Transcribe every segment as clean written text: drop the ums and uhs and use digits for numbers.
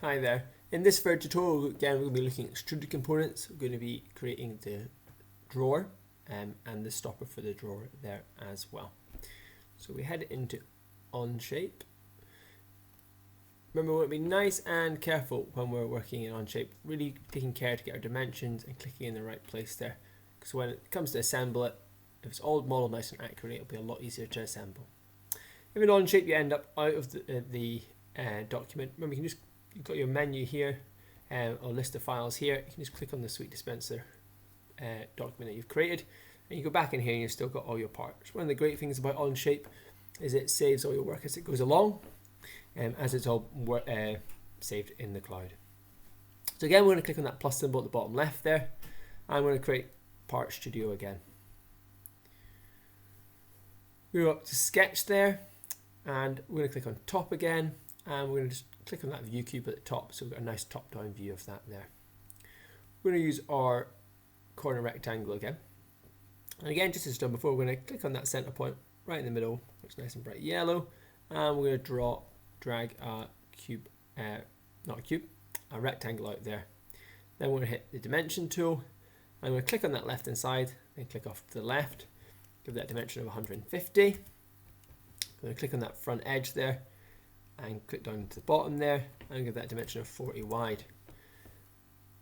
Hi there. In this third tutorial, again, we're going to be looking at extruded components. We're going to be creating the drawer and the stopper for the drawer there as well. So we head into Onshape. Remember, we want to be nice and careful when we're working in Onshape, really taking care to get our dimensions and clicking in the right place there. Because when it comes to assemble it, if it's all modeled nice and accurately, it'll be a lot easier to assemble. If in Onshape you end up out of the document, remember you've got your menu here, or list of files here. You can just click on the Suite Dispenser document that you've created, and you go back in here and you've still got all your parts. One of the great things about Onshape is it saves all your work as it goes along, as it's all saved in the cloud. So again, we're going to click on that plus symbol at the bottom left there. I'm going to create Part Studio again. We go up to Sketch there, and we're going to click on Top again, and we're going to just click on that view cube at the top, so we've got a nice top-down view of that there. We're going to use our corner rectangle again, and again, just as done before, we're going to click on that center point right in the middle, which is nice and bright yellow, and we're going to drag a cube, a rectangle out there. Then we're going to hit the dimension tool. I'm going to click on that left hand side, then click off to the left, give that dimension of 150. I'm going to click on that front edge there and click down to the bottom there and give that dimension of 40 wide.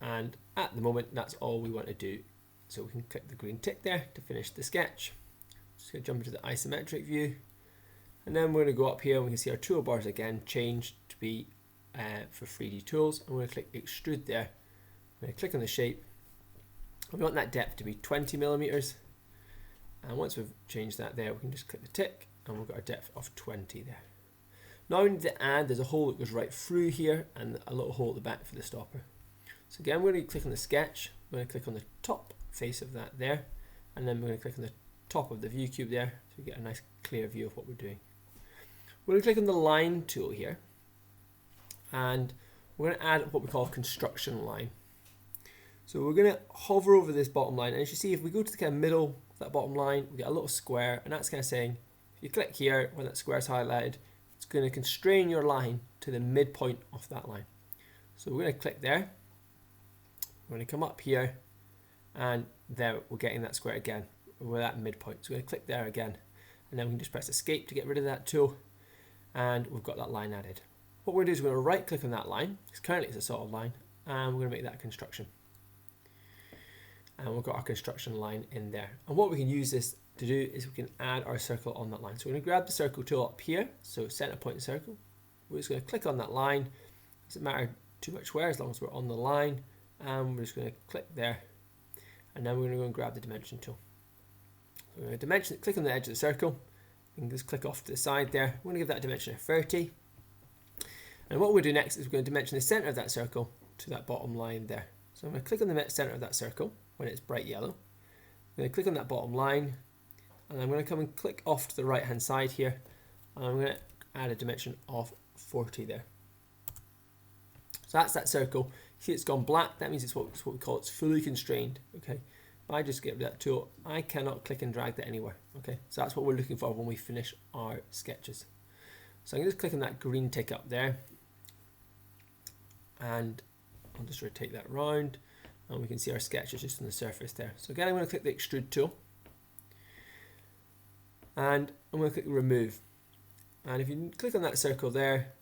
And at the moment, that's all we want to do. So we can click the green tick there to finish the sketch. Just going to jump into the isometric view. And then we're going to go up here and we can see our toolbars again changed to be for 3D tools. I'm going to click extrude there. I'm going to click on the shape. We want that depth to be 20 millimeters. And once we've changed that there, we can just click the tick and we've got our depth of 20 there. Now we need to add, there's a hole that goes right through here and a little hole at the back for the stopper. So again, we're going to click on the sketch. We're going to click on the top face of that there. And then we're going to click on the top of the view cube there so we get a nice clear view of what we're doing. We're going to click on the line tool here. And we're going to add what we call a construction line. So we're going to hover over this bottom line. And as you see, if we go to the kind of middle of that bottom line, we get a little square. And that's kind of saying, if you click here, when that square is highlighted, it's going to constrain your line to the midpoint of that line. So we're going to click there. We're going to come up here, and there we're getting that square again. We're at midpoint. So we're going to click there again, and then we can just press Escape to get rid of that tool, and we've got that line added. What we're going to do is we're going to right click on that line, because currently it's a solid line, and we're going to make that construction. And we've got our construction line in there. And what we can use this to do is we can add our circle on that line. So we're going to grab the circle tool up here, so center point circle. We're just going to click on that line. Doesn't matter too much where, as long as we're on the line. And we're just going to click there. And then we're going to go and grab the dimension tool. So we're going to click on the edge of the circle. You can just click off to the side there. We're going to give that a dimension of 30. And what we'll do next is we're going to dimension the center of that circle to that bottom line there. So I'm going to click on the center of that circle when it's bright yellow. I'm going to click on that bottom line, and I'm going to come and click off to the right hand side here, and I'm going to add a dimension of 40 there. So that's that circle. See, it's gone black. That means it's what we call it's fully constrained. Okay, if I just get rid of that tool, I cannot click and drag that anywhere. Okay, so that's what we're looking for when we finish our sketches. So I'm going to just click on that green tick up there, and I'll just rotate that round. And we can see our sketches just on the surface there. So again, I'm going to click the extrude tool. And I'm going to click remove. And if you click on that circle there,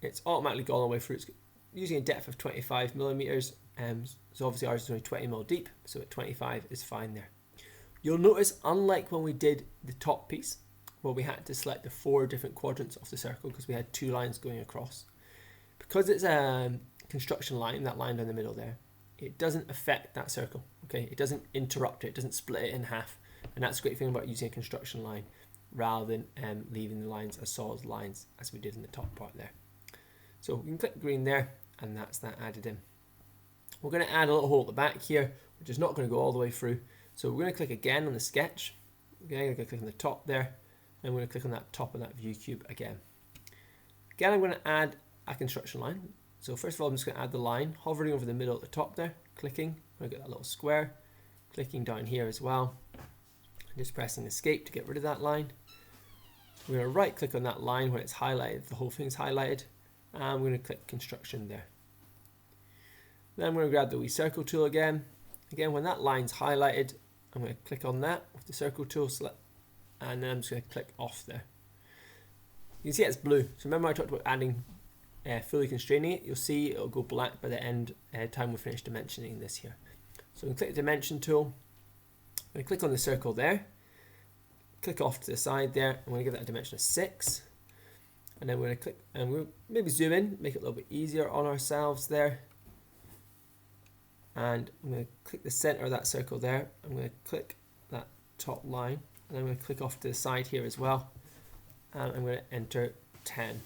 it's automatically gone all the way through. It's using a depth of 25 millimeters. So obviously ours is only 20 mil deep. So at 25 is fine there. You'll notice, unlike when we did the top piece, where we had to select the 4 different quadrants of the circle because we had 2 lines going across. Because it's a construction line, that line down the middle there, it doesn't affect that circle, okay? It doesn't interrupt it, it doesn't split it in half. And that's a great thing about using a construction line rather than leaving the lines as solid lines as we did in the top part there. So we can click green there, and that's that added in. We're going to add a little hole at the back here, which is not going to go all the way through. So we're going to click again on the sketch. Again, I'm going to click on the top there, and we're going to click on that top of that view cube again. Again, I'm going to add a construction line. So first of all, I'm just going to add the line, hovering over the middle at the top there, clicking. I'm going to get that little square, clicking down here as well, and just pressing Escape to get rid of that line. We're going to right click on that line when it's highlighted, the whole thing's highlighted, and we're going to click construction there. Then I'm going to grab the wee circle tool again. Again, when that line's highlighted, I'm going to click on that with the circle tool, and then I'm just going to click off there. You can see it's blue. So remember I talked about adding fully constraining it. You'll see it'll go black by the end time we finish dimensioning this here. So I'm going to click the dimension tool. I'm going to click on the circle there. Click off to the side there. I'm going to give that a dimension of 6. And then we're going to click, and we'll maybe zoom in, make it a little bit easier on ourselves there. And I'm going to click the center of that circle there. I'm going to click that top line, and I'm going to click off to the side here as well. And I'm going to enter 10.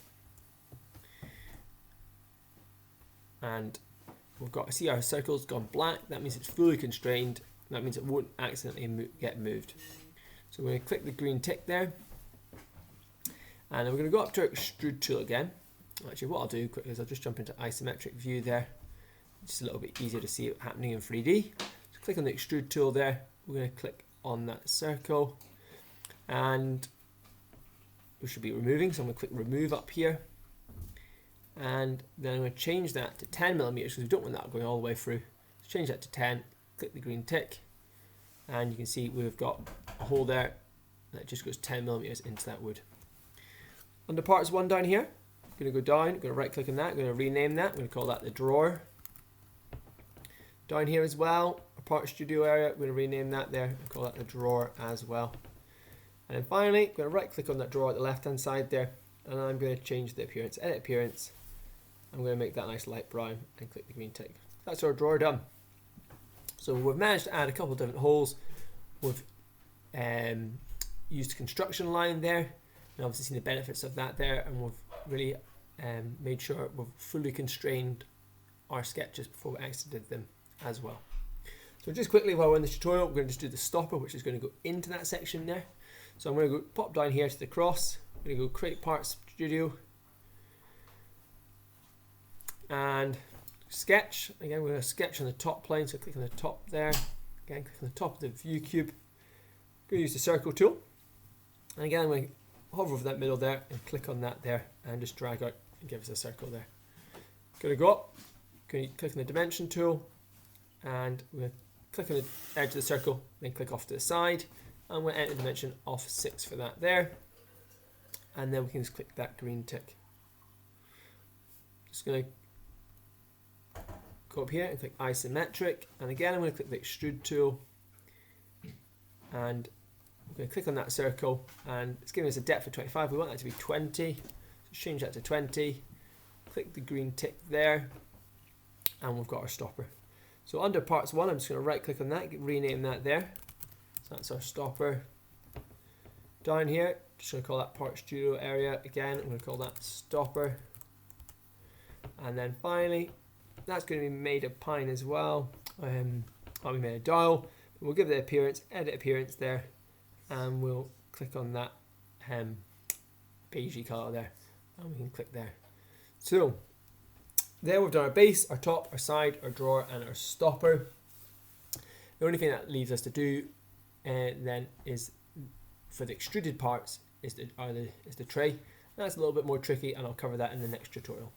And we've got to see our circle's gone black. That means it's fully constrained. That means it won't accidentally get moved. So we're going to click the green tick there. And then we're going to go up to our extrude tool again. Actually, what I'll do quickly is I'll just jump into isometric view there. Just a little bit easier to see it happening in 3D. So click on the extrude tool there. We're going to click on that circle. And we should be removing. So I'm going to click remove up here. And then I'm going to change that to 10 millimeters because we don't want that going all the way through. So change that to 10. Click the green tick. And you can see we've got a hole there that just goes 10 millimeters into that wood. Under parts 1 down here, I'm going to go down, I'm going to right click on that, I'm going to rename that, I'm going to call that the drawer. Down here as well, our part studio area, I'm going to rename that there and call that the drawer as well. And then finally, I'm going to right click on that drawer at the left hand side there, and I'm going to change the appearance, edit appearance. I'm going to make that nice light brown and click the green tick. That's our drawer done. So we've managed to add a couple of different holes. We've used a construction line there, and obviously seen the benefits of that there, and we've really made sure we've fully constrained our sketches before we exited them as well. So just quickly while we're in this tutorial, we're going to just do the stopper, which is going to go into that section there. So I'm going to go pop down here to the cross. I'm going to go create parts studio and sketch. Again, we're going to sketch on the top plane, so click on the top there. Again, click on the top of the view cube. I'm going to use the circle tool, and again I'm going to hover over that middle there and click on that there and just drag out and give us a circle there. Going to go up, going to click on the dimension tool, and we're going to click on the edge of the circle, then click off to the side, and we'll enter dimension of 6 for that there, and then we can just click that green tick. Just going to go up here and click isometric, and again I'm going to click the extrude tool, and we're going to click on that circle, and it's giving us a depth of 25. We want that to be 20, so change that to 20, click the green tick there, and we've got our stopper. So under parts 1, I'm just going to right click on that, rename that there. So that's our stopper. Down here, just going to call that part studio area again. I'm going to call that stopper. And then finally, that's going to be made of pine as well. I'll be made of dial. We'll give it appearance, edit appearance there, and we'll click on that beigey colour there, and we can click there. So there we've done our base, our top, our side, our drawer, and our stopper. The only thing that leaves us to do then is for the extruded parts is the tray. That's a little bit more tricky, and I'll cover that in the next tutorial.